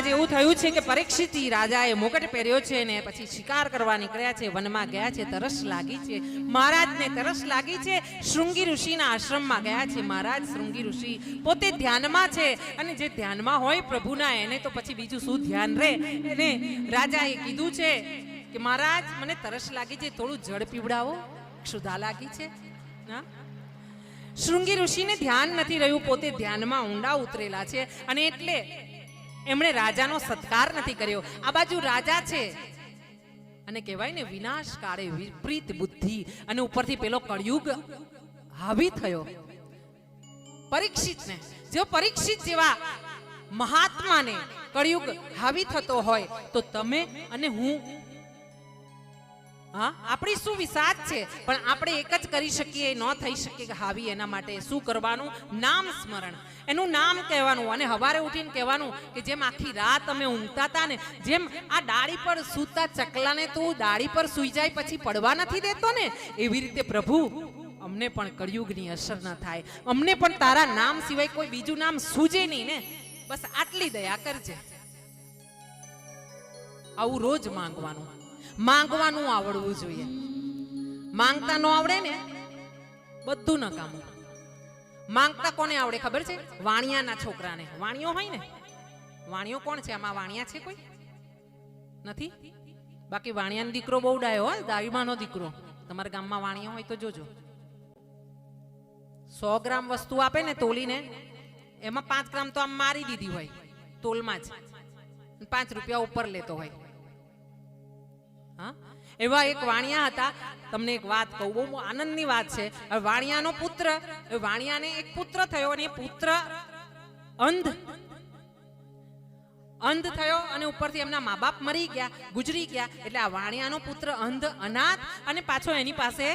એવું થયું છે કે પરીક્ષિત રાજાએ મુકટ પહેર્યો છે ને પછી શિકાર કરવા નીકળ્યા છે, વનમાં ગયા છે, તરસ લાગી છે મહારાજને, તરસ લાગી છે, શૃંગી ઋષિના આશ્રમમાં ગયા છે મહારાજ. શૃંગી ઋષિ પોતે ધ્યાનમાં છે અને જે ધ્યાનમાં હોય પ્રભુના એને તો પછી બીજું શું ધ્યાન રહે. એને રાજાએ કીધું છે કે મહારાજ મને તરસ લાગી છે, થોડું જળ પીવડાવો, ક્ષુધા લાગી છે. હા, શૃંગી ઋષિને ધ્યાન નથી રહ્યું, પોતે ધ્યાનમાં ઊંડા ઉતરેલા છે અને એટલે એમણે રાજાનો સત્કાર નથી કર્યો. આ બાજુ રાજા છે અને કહેવાય ને વિનાશ કાળે વિપરીત બુદ્ધિ, અને ઉપરથી પેલો કળયુગ હાવી થયો પરીક્ષિતને. જો પરીક્ષિત જેવા મહાત્માને કળયુગ હાવી થતો હોય તો તમે અને હું, હા, આપણી શું વિસાદ છે, પણ આપણે એક જ કરી શકીએ, ન થઈ શકે કે હાવી. એના માટે શું કરવાનું? નામ સ્મરણ, એનું નામ કહેવાનું અને સવારે ઉઠીને કહેવાનું કે જેમ આખી રાત અમે ઊંઘતા હતા ને, જેમ આ ડાળી પર સૂતા ચકલાને તું ડાળી પર સૂઈ જાય પછી પડવા નથી દેતો ને, એવી રીતે પ્રભુ અમને પણ કળયુગની અસર ન થાય, અમને પણ તારા નામ સિવાય કોઈ બીજું નામ સૂજે નહીં ને, બસ આટલી દયા કરજે. આવું રોજ માંગવાનું, માંગવાનું આવડવું જોઈએ. માંગતા ન આવડે ને બધું નકામું. માંગતા કોને આવડે ખબર છે? વાણિયાના છોકરાને. વાણિયો હોય ને, વાણિયો કોણ છે આમાં? વાણિયા છે કોઈ? નથી? બાકી વાણિયાનો દીકરો બહુ ડાયો હોય, દાવીમાનો દીકરો. તમારા ગામમાં વાણિયો હોય તો જોજો. 100 ગ્રામ વસ્તુ આપે ને તોલીને, એમાં 5 ગ્રામ તો આમ મારી દીધી હોય તોલમાં જ, 5 રૂપિયા ઉપર લેતો હોય. હા, એવા એક વાણિયા હતા. તમને એક વાત કહું, બહુ આનંદની વાત છે. વાણિયાનો પુત્ર, વાણિયાને એક પુત્ર થયો અને એ પુત્ર અંધ થયો અને ઉપરથી એમના મા બાપ મરી ગયા, ગુજરી ગયા. એટલે આ વાણિયાનો પુત્ર અંધ, અનાથ, અને પાછો એની પાસે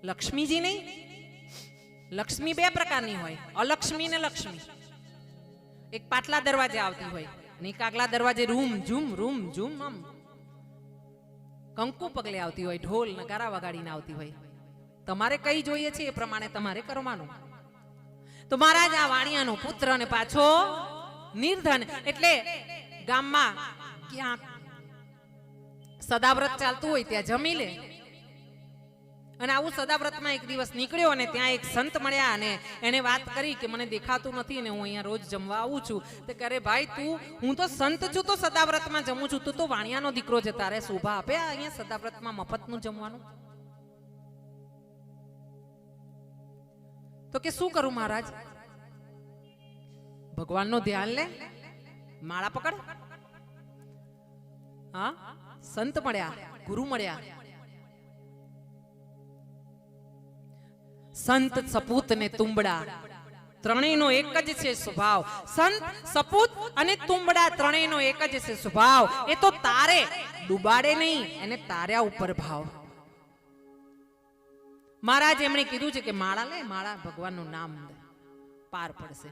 લક્ષ્મીજી નહીં. લક્ષ્મી 2 પ્રકારની હોય, અલક્ષ્મી ને લક્ષ્મી. એક પાટલા દરવાજે આવતી હોય અને એક આગલા દરવાજે રૂમ ઝૂમ આમ કંકુ પગલે આવતી હોય, ઢોલ નગારા વગાડીને આવતી હોય. તમારે કઈ જોઈએ છે એ પ્રમાણે તમારે કરવાનું. તો મહારાજ આ વાણિયાનો પુત્ર અને પાછો નિર્ધન, એટલે ગામમાં ક્યાંક સદાવ્રત ચાલતું હોય ત્યાં જમી લે. અને આવું સદાવ્રતમાં એક દિવસ નીકળ્યો અને ત્યાં એક સંત મળ્યા અને એને વાત કરી કે મને દેખાતું નથી ને હું અહીંયા રોજ જમવા આવું છું. તો કરે ભાઈ હું તો સંત છું તો સદાવ્રતમાં જમું છું, તું તો વાણિયાનો દીકરો છે, તારે શોભા આપે અહીંયા સદાવ્રતમાં મફતનું જમવાનું? તો કે શું કરું મહારાજ? ભગવાનનું ધ્યાન લે, માળા પકડ. હા, સંત મળ્યા, ગુરુ મળ્યા. સંત, સપૂત ને તુંબડા ત્રણેયનો એક જ છે સ્વભાવ. સંત, સપૂત અને તુંબડા ત્રણેયનો એક જ છે સ્વભાવ. એ તો તારે ડૂબાડે નહીં, એને તાર્યા ઉપર ભાવ. મહારાજ એમણે કીધું છે કે માળા લે, માળા ભગવાનનું નામ પાર પડશે.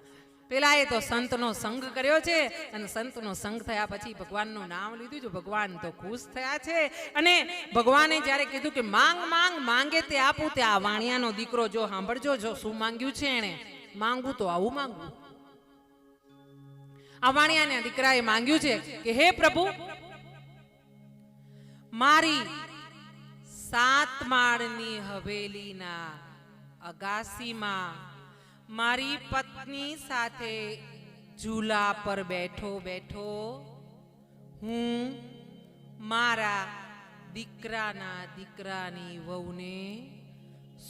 પેલા એ તો સંતનો સંગ કર્યો છે અને સંતનો સંગ થયા પછી ભગવાનનું નામ લીધું છે. ભગવાન તો ખુશ થયા છે અને ભગવાને જ્યારે કીધું કે માંગે તે આપું, તે આ વાણિયાનો દીકરો જો સાંભળજો, જો શું માંગ્યું છે એને, માંગવું તો આવું માંગવું. આ વાણિયાના દીકરાએ માંગ્યું છે કે હે પ્રભુ, મારી 7 માળની હવેલીના અગાસીમાં મારી પત્ની સાથે ઝૂલા પર બેઠો બેઠો હું મારા દીકરાની વહુને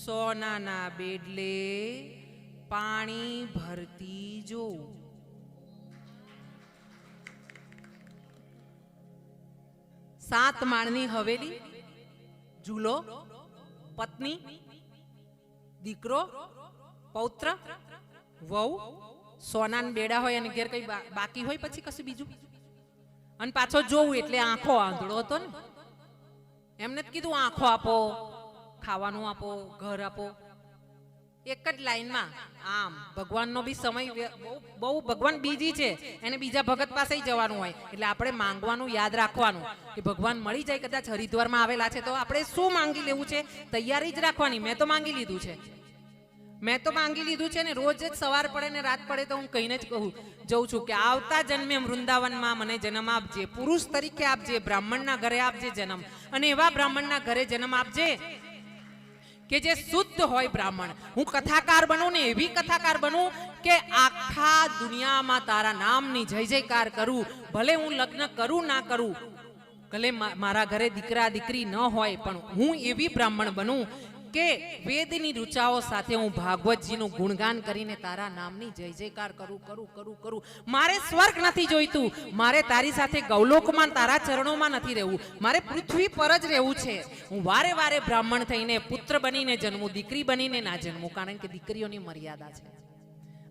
સોનાના બેડલે પાણી ભરતી જોઉં. 7 માળની હવેલી, ઝૂલો, પત્ની, દીકરો, પૌત્ર, વહુ, સોનાના બેડા હોય અને ઘેર કઈ બાકી હોય પછી કશું બીજું, અને પાછો જોવું એટલે આંખો આંધળો હતો ને. એમને જ કીધું આંખો આપો, ખાવાનું આપો, ઘર આપો. એક જ લાઈનમાં આમ. ભગવાનનો બી સમય બહુ, ભગવાન બીજી છે, એને બીજા ભગત પાસે જવાનું હોય. એટલે આપણે માંગવાનું યાદ રાખવાનું કે ભગવાન મળી જાય. કદાચ હરિદ્વારમાં આવેલા છે તો આપણે શું માંગી લેવું છે, તૈયારી જ રાખવાની. મેં તો માંગી લીધું છે. મેં તો માંગી લીધું છે ને, રોજ જ સવાર પડે ને રાત પડે તો હું કહીને જ કહું જઉં છું કે આવતા જન્મે વૃંદાવનમાં મને જન્મ આપજે, પુરુષ તરીકે આપજે, બ્રાહ્મણના ઘરે આપજે જન્મ, અને એવા બ્રાહ્મણના ઘરે જન્મ આપજે કે જે શુદ્ધ હોય બ્રાહ્મણ. હું કથાકાર બનું ને એવી કથાકાર બનું કે આખા દુનિયામાં તારા નામની જય જયકાર કરું. ભલે હું લગ્ન કરું ના કરું, ભલે મારા ઘરે દીકરા દીકરી ન હોય, પણ હું એવી બ્રાહ્મણ બનું કે વેદની ઋચાઓ સાથે હું ભાગવતજીનું ગુણગાન કરીને તારા નામની જય જયકાર કરું કરું કરું કરું. મારે સ્વર્ગ નથી જોઈતું, મારે તારી સાથે ગૌલોકમાં તારા ચરણોમાં નથી રહેવું, મારે પૃથ્વી પર જ રહેવું છે. હું વારે વારે બ્રાહ્મણ થઈને પુત્ર બનીને જન્મું, દીકરી બનીને ના જન્મું, કારણ કે દીકરીઓની મર્યાદા છે.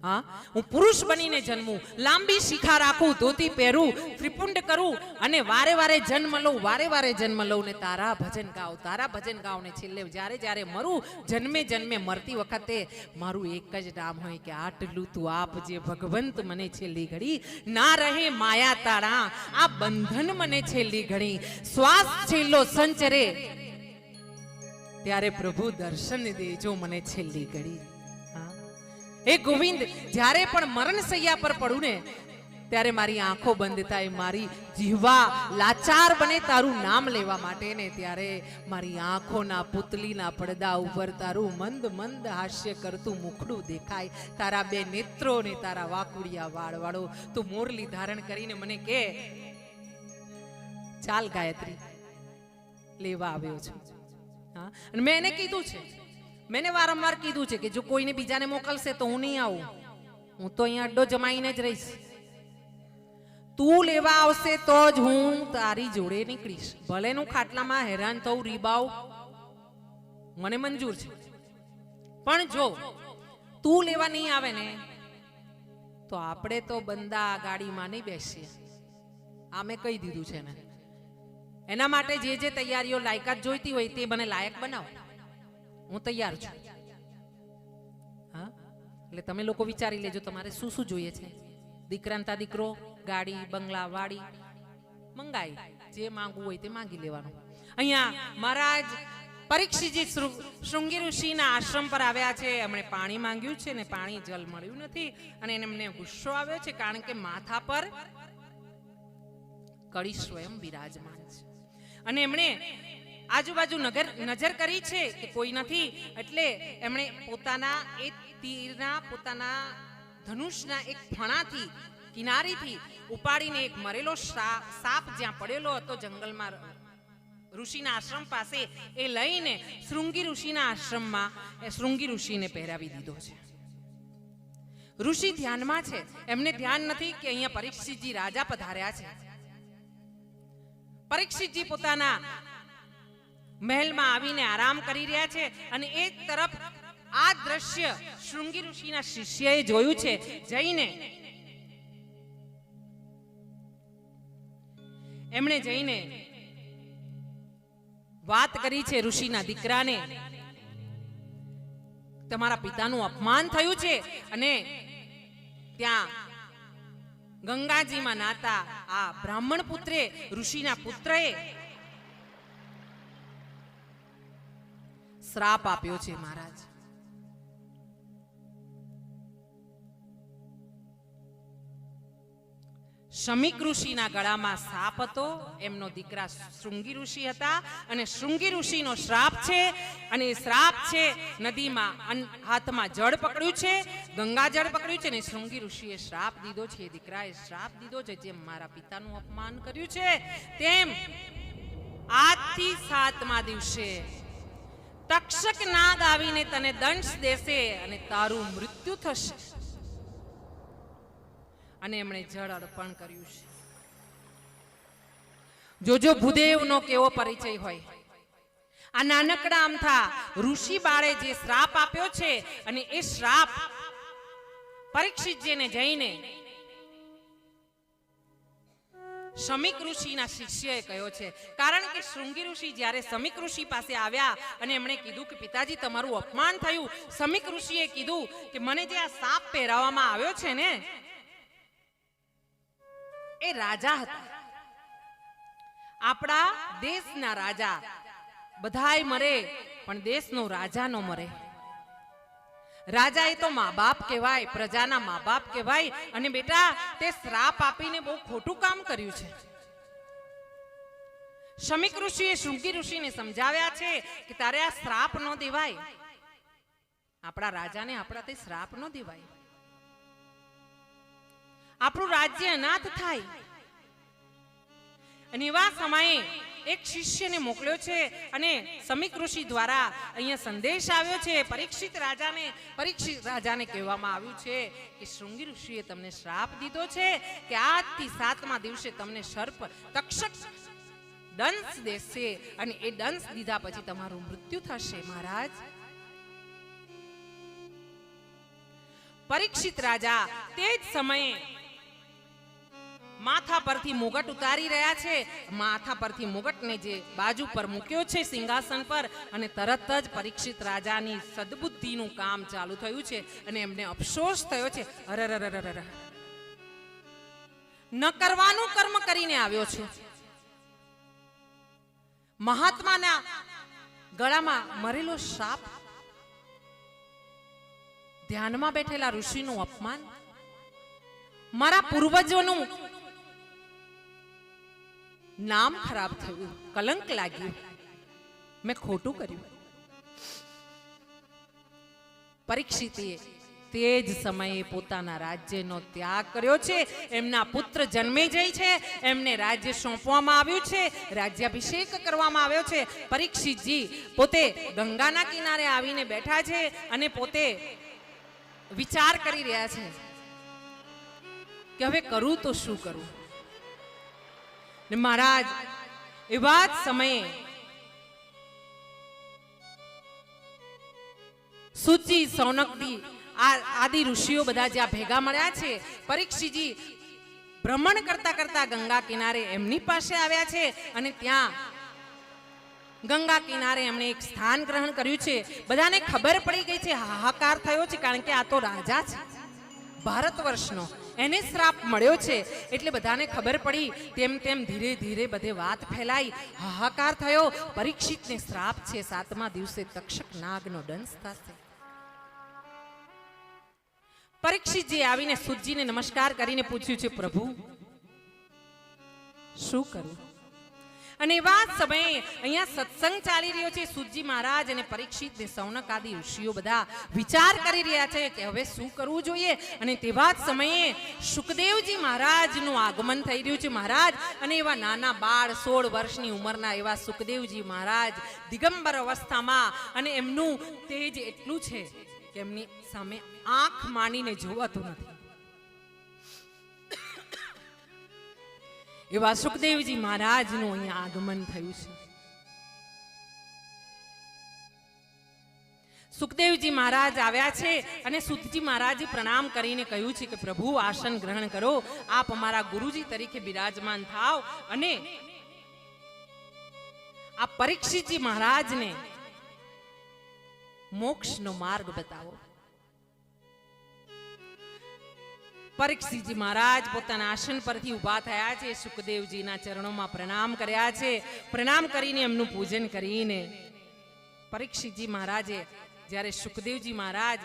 હા, હું પુરુષ બનીને જન્મું, લાંબી શિખા રાખું, ધોતી પહેરું, ત્રિપુંડ કરું અને વારે વારે જન્મ લઉં, વારે વારે જન્મ લઉં ને તારા ભજન ગાઉં, તારા ભજન ગાઉં ને છેલ્લે જ્યારે જ્યારે મરું, જન્મે જન્મે મરતી વખતે મારું એક જ નામ હોય કે આટલું તું આપજે ભગવંત મને છેલ્લી ઘડી, ના રહે માયા તારા આ બંધન મને છેલ્લી ઘડી, શ્વાસ છેલ્લો સંચરે ત્યારે પ્રભુ દર્શન દેજો મને છેલ્લી ઘડી. હે ગોવિંદ, જ્યારે પણ મરણ સૈયા પર પડું ને ત્યારે મારી આંખો બંધ થાય, મારી જીહવા લાચાર બને તારું નામ લેવા માટે ને ત્યારે મારી આંખોના પુતલીના પડદા ઉપર તારું મંદ મંદ હાસ્ય કરતું મુખડું દેખાય, તારા બે નેત્રો ને તારા વાકુડિયા વાળ વાળો તું મોરલી ધારણ કરીને મને કે ચાલ ગાયત્રી લેવા આવ્યો છું. હા, અને મેં એને કીધું છે, મેને વારંવાર કીધું છે કે જો કોઈને બીજાને મોકલશે તો હું નહીં આવું, હું તો અહીંયા અડ્ડો જમાઈને જ રહીશ. તું લેવા આવશે તો જ હું તારી જોડે નીકળીશ, ભલે હું ખાટલામાં હેરાન થઉં, રીબાવ, મને મંજૂર છે. પણ જો તું લેવા નહીં આવે ને તો આપણે તો બંદા ગાડીમાં નહીં બેસીએ, આ મેં કહી દીધું છે ને. એના માટે જે જે તૈયારીઓ લાયકાત જોઈતી હોય તે મને લાયક બનાવો, હું તૈયાર છું. હા, એટલે તમે લોકો વિચારી લેજો તમારે શું શું જોઈએ છે. દીકરાંતા દીકરો, ગાડી, બંગલા, વાડી મંગાઈ, જે માંગવું હોય તે માંગી લેવાનું. અહીંયા મહારાજ પરીક્ષિતજી શૃંગી ઋષિના આશ્રમ પર આવ્યા છે. એમણે પાણી માંગ્યું છે ને પાણી જલ મળ્યું નથી, અને એમને ગુસ્સો આવ્યો છે કારણ કે માથા પર કળી સ્વયં બિરાજમાન છે. અને એમણે આજુબાજુ નજર કરી છે કે કોઈ નથી, એટલે એમણે પોતાના એક તીરના, પોતાના ધનુષના એક ફણાથી, કિનારીથી ઉપાડીને એક મરેલો સાપ જ્યાં પડેલો હતો જંગલમાં ઋષિના આશ્રમ પાસે, એ લઈને શૃંગી ઋષિના આશ્રમમાં શૃંગી ઋષિને પહેરાવી દીધો છે. ઋષિ ધ્યાનમાં છે, એમને ધ્યાન નથી કે અહીંયા પરીક્ષિતજી રાજા પધાર્યા છે. પરીક્ષિતજી પોતાના મહેલમાં આવીને આરામ કરી રહ્યા છે, અને એક તરફ આ દ્રશ્ય શૃંગી ઋષિના શિષ્યએ જોયું છે. જઈને એમણે જઈને વાત કરી છે ઋષિના દીકરાને, તમારા પિતાનું અપમાન થયું છે, અને ત્યાં ગંગાજીમાં નાતા આ બ્રાહ્મણ પુત્રે, ઋષિના પુત્રએ શ્રાપ આપ્યો છે. મહારાજ, શમિક ઋષિના ગળામાં સાપ હતો, એમનો દીકરા શૃંગી ઋષિ હતા, અને શૃંગી ઋષિનો શ્રાપ છે. અને એ શ્રાપ છે, નદીમાં હાથમાં જળ પકડ્યું છે, ગંગા જળ પકડ્યું છે, અને શૃંગી ઋષિએ શ્રાપ દીધો છે, દીકરાએ શ્રાપ દીધો છે, જેમ મારા પિતાનું અપમાન કર્યું છે તેમ આજથી 7મા દિવસે તક્ષક નાગ આવીને તને દંશ દેશે અને તારું મૃત્યુ થશે. અને એમણે જળ અર્પણ કર્યું છે. જોજો ભૂદેવનો કેવો પરિચય હોય. આ નાનકડા અમથા ઋષિ બાળે જે શ્રાપ આપ્યો છે, અને એ શ્રાપ પરીક્ષિતજીને જઈને શમિક ઋષિના શિષ્યએ કહ્યો છે. કારણ કે શૃંગી ઋષિ જ્યારે શમિક ઋષિ પાસે આવ્યા અને એમણે કીધું કે પિતાજી તમારું અપમાન થયું, શમિક ઋષિએ કીધું કે મને જે આ સાપ પહેરાવવામાં આવ્યો છે ને એ રાજા હતા, આપણા દેશના રાજા. બધાય મરે પણ દેશનો રાજા નો મરે. રાજા એ તો મા બાપ કહેવાય, પ્રજાના મા બાપ કહેવાય, અને બેટા તે શ્રાપ આપીને બહુ ખોટું કામ કર્યું છે. શમીક ઋષિએ શૃંગી ઋષિને સમજાવ્યા છે કે તારે આ શ્રાપ ન દેવાય, આપણા રાજાને આપણાથી શ્રાપ ન દેવાય, આપણું રાજ્ય અનાથ થાય. અને એવા સમયે એક શિષ્યને મોકલ્યો છે અને શમીક ઋષિ દ્વારા અહીંયા સંદેશ આવ્યો છે. પરીક્ષિત રાજાને કહેવામાં આવ્યું છે કે શૃંગી ઋષિએ તમને શ્રાપ દીધો છે કે આજથી 7મા દિવસે તમને સર્પ તક્ષક દંશ દેશે અને એ દંશ દીધા પછી તમારું મૃત્યુ થશે. મહારાજ, પરીક્ષિત રાજા તે જ સમયે માથા પરથી મુગટ ઉતારી રહ્યા છે. માથા પરથી મુગટને જે બાજુ પર મૂક્યો છે સિંહાસન પર, અને તરત જ પરીક્ષિત રાજાની સદબુદ્ધિનું કામ ચાલુ થયું છે અને એમને અફસોસ થયો છે. અરરરરરર, ન કરવાનું કર્મ કરીને આવ્યો છું. મહાત્માના ગળામાં મરેલો સાપ, ધ્યાનમાં બેઠેલા ઋષિનું અપમાન, મારા પૂર્વજોનું નામ ખરાબ થયું, કલંક લાગ્યું, મેં ખોટું કર્યું. પરીક્ષિતે તે જ સમયે પોતાના રાજ્યનો ત્યાગ કર્યો છે. એમના પુત્ર જન્મે જાય છે, એમને રાજ્ય સોંપવામાં આવ્યું છે, રાજ્યાભિષેક કરવામાં આવ્યો છે. પરીક્ષિતજી પોતે ગંગાના કિનારે આવીને બેઠા છે અને પોતે વિચાર કરી રહ્યા છે કે હવે કરું તો શું કરું. ને મહારાજ એવા જ સમયે સુચી, સૌનકદી આદિ ઋષિઓ બધા જ્યાં ભેગા મળ્યા છે, પરીક્ષિતજી ભ્રમણ કરતા કરતા ગંગા કિનારે એમની પાસે આવ્યા છે અને ત્યાં ગંગા કિનારે એમણે એક સ્થાન ગ્રહણ કર્યું છે. બધાને ખબર પડી ગઈ છે, હાહાકાર થયો છે, કારણ કે આ તો રાજા છે ભારત વર્ષનો, એને શ્રાપ મળ્યો છે. એટલે બધાને ખબર પડી. તેમ તેમ ધીરે ધીરે બધે વાત ફેલાઈ, હાહાકાર થયો. પરીક્ષિતને શ્રાપ છે 7મા દિવસે તક્ષક નાગનો દંશ થશે. પરીક્ષિતજી આવીને સૂતજીને નમસ્કાર કરીને પૂછ્યું છે, પ્રભુ શું કરું? અને એવા સમયે અહીંયા સત્સંગ ચાલી રહ્યો છે. સૂતજી મહારાજ અને પરીક્ષિત ને સૌનક આદિ ઋષિઓ બધા વિચાર કરી રહ્યા છે કે હવે શું કરવું જોઈએ. અને તેવા જ સમયે સુખદેવજી મહારાજનું આગમન થઈ રહ્યું છે. મહારાજ અને એવા નાના બાળ 16 વર્ષની ઉંમરના એવા સુખદેવજી મહારાજ દિગંબર અવસ્થામાં, અને એમનું તેજ એટલું છે કે એમની સામે આંખ માંડીને જોવાતું નથી. એવા સુખદેવજી મહારાજનું અહીંયા આગમન થયું છે. સુખદેવજી મહારાજ આવ્યા છે અને સૂતજી મહારાજે પ્રણામ કરીને કહ્યું છે કે પ્રભુ આસન ગ્રહણ કરો, આપ અમારા ગુરુજી તરીકે બિરાજમાન થાવ અને આ પરીક્ષિતજી મહારાજને મોક્ષનો માર્ગ બતાવો. પરીક્ષિતજી મહારાજ પોતાના આસન પરથી ઊભા થયા છે. સુખદેવજીના ચરણોમાં પ્રણામ કર્યા છે. પ્રણામ કરીને એમનું પૂજન કરીને પરીક્ષિતજી મહારાજે જ્યારે સુખદેવજી મહારાજ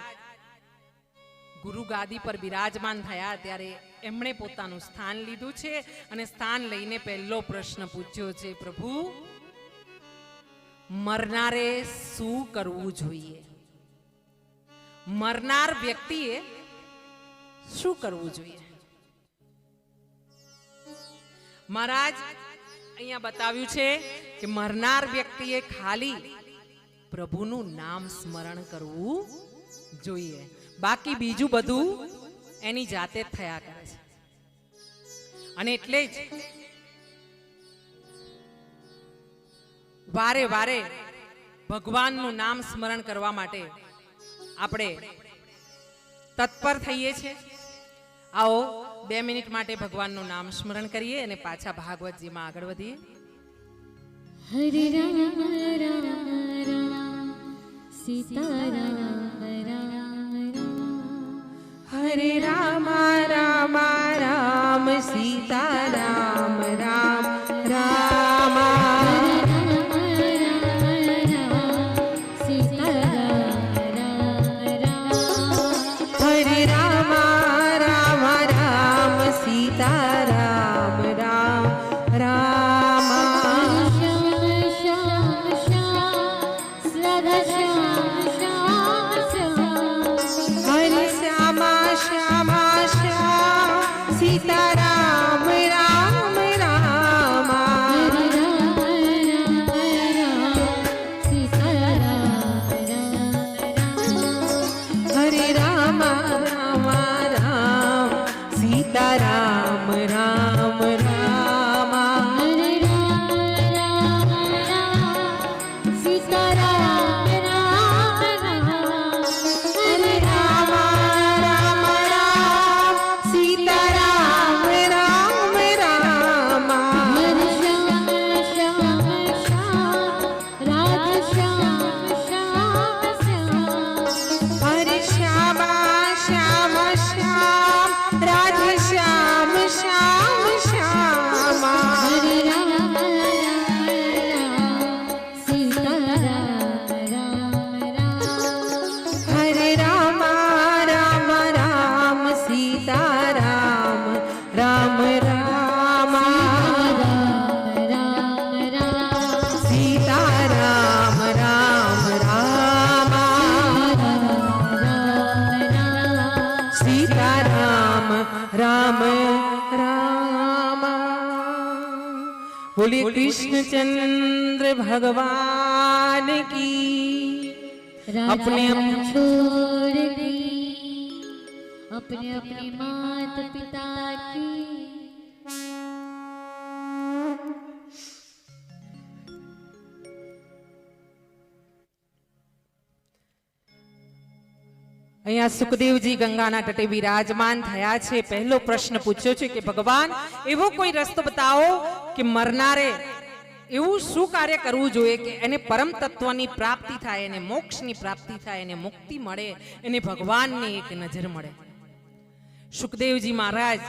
ગુરુ ગાદી પર બિરાજમાન થયા ત્યારે એમણે પોતાનું સ્થાન લીધું છે અને સ્થાન લઈને પહેલો પ્રશ્ન પૂછ્યો છે, પ્રભુ મરનારે શું કરવું જોઈએ? મરનાર વ્યક્તિએ શું કરવું જોઈએ? મહારાજ અહીંયા બતાવ્યું છે કે મરનાર વ્યક્તિએ ખાલી પ્રભુનું નામ સ્મરણ કરવું જોઈએ, બાકી બીજું બધું એની જાતે જ થયા કરે છે. અને એટલે જ વારે વારે ભગવાનનું નામ સ્મરણ કરવા માટે આપણે તત્પર થઈએ છીએ. આવો 2 મિનિટ માટે ભગવાનનું નામ સ્મરણ કરીએ અને પાછા ભાગવતજીમાં આગળ વધીએ. હરે રામ રામ રામ સીતા રામ રામ હરે રામ રામ રામ સીતા રામ રામ રામ સીતા રામ રામ बोलिए कृष्णचंद्र भगवान की। अपने छोड़ दी अपने अपने माता पिता की। અહીંયા સુખદેવજી ગંગાના તટે વિરાજમાન થયા છે। પહેલો પ્રશ્ન પૂછ્યો છે કે ભગવાન એવો કોઈ રસ્તો બતાવો કે મરનારે એવું શું કાર્ય કરવું જોઈએ કે એને પરમ તત્વની પ્રાપ્તિ થાય, એને મોક્ષની પ્રાપ્તિ થાય, એને મુક્તિ મળે, એને ભગવાનની એક નજર મળે। સુખદેવજી મહારાજ